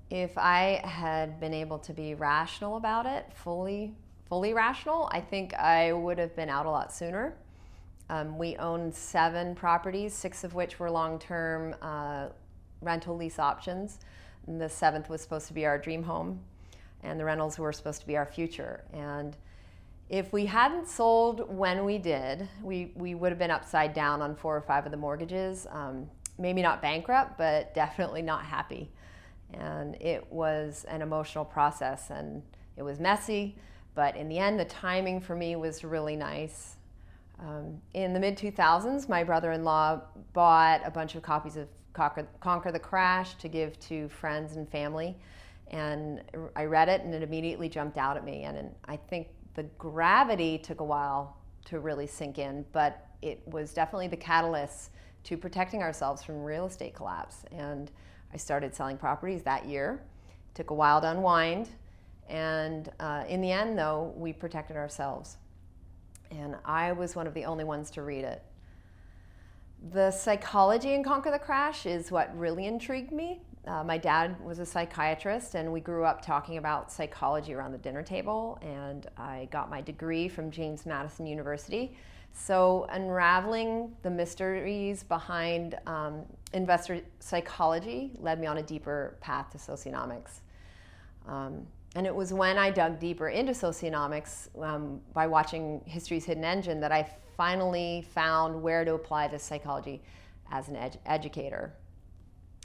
If I had been able to be rational about it, fully rational, I think I would have been out a lot sooner. We owned 7 properties, 6 of which were long-term rental lease options. And the 7th was supposed to be our dream home, and the rentals were supposed to be our future. And if we hadn't sold when we did, we would have been upside down on 4 or 5 of the mortgages. Maybe not bankrupt, but definitely not happy. And it was an emotional process, and it was messy, but in the end, the timing for me was really nice. In the mid-2000s, my brother-in-law bought a bunch of copies of Conquer the Crash to give to friends and family, and I read it, and it immediately jumped out at me. And I think the gravity took a while to really sink in, but it was definitely the catalyst to protecting ourselves from real estate collapse. And I started selling properties that year. It took a while to unwind, and in the end, though, we protected ourselves. And I was one of the only ones to read it. The psychology in Conquer the Crash is what really intrigued me. My dad was a psychiatrist, and we grew up talking about psychology around the dinner table, and I got my degree from James Madison University. So unraveling the mysteries behind investor psychology led me on a deeper path to socionomics. And it was when I dug deeper into socionomics by watching History's Hidden Engine that I finally found where to apply this psychology as an educator.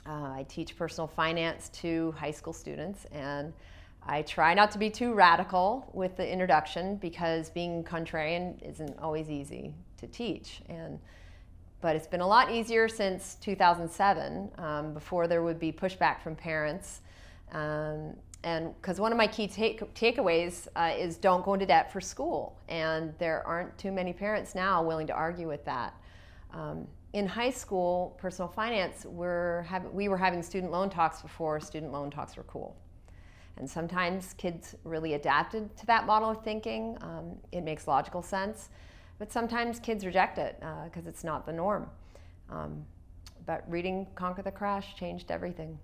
I teach personal finance to high school students, and I try not to be too radical with the introduction because being contrarian isn't always easy to teach. But it's been a lot easier since 2007, before there would be pushback from parents. And because one of my key takeaways is don't go into debt for school. And there aren't too many parents now willing to argue with that. In high school, personal finance, we were having student loan talks before student loan talks were cool. And sometimes kids really adapted to that model of thinking. It makes logical sense. But sometimes kids reject it because it's not the norm. But reading Conquer the Crash changed everything.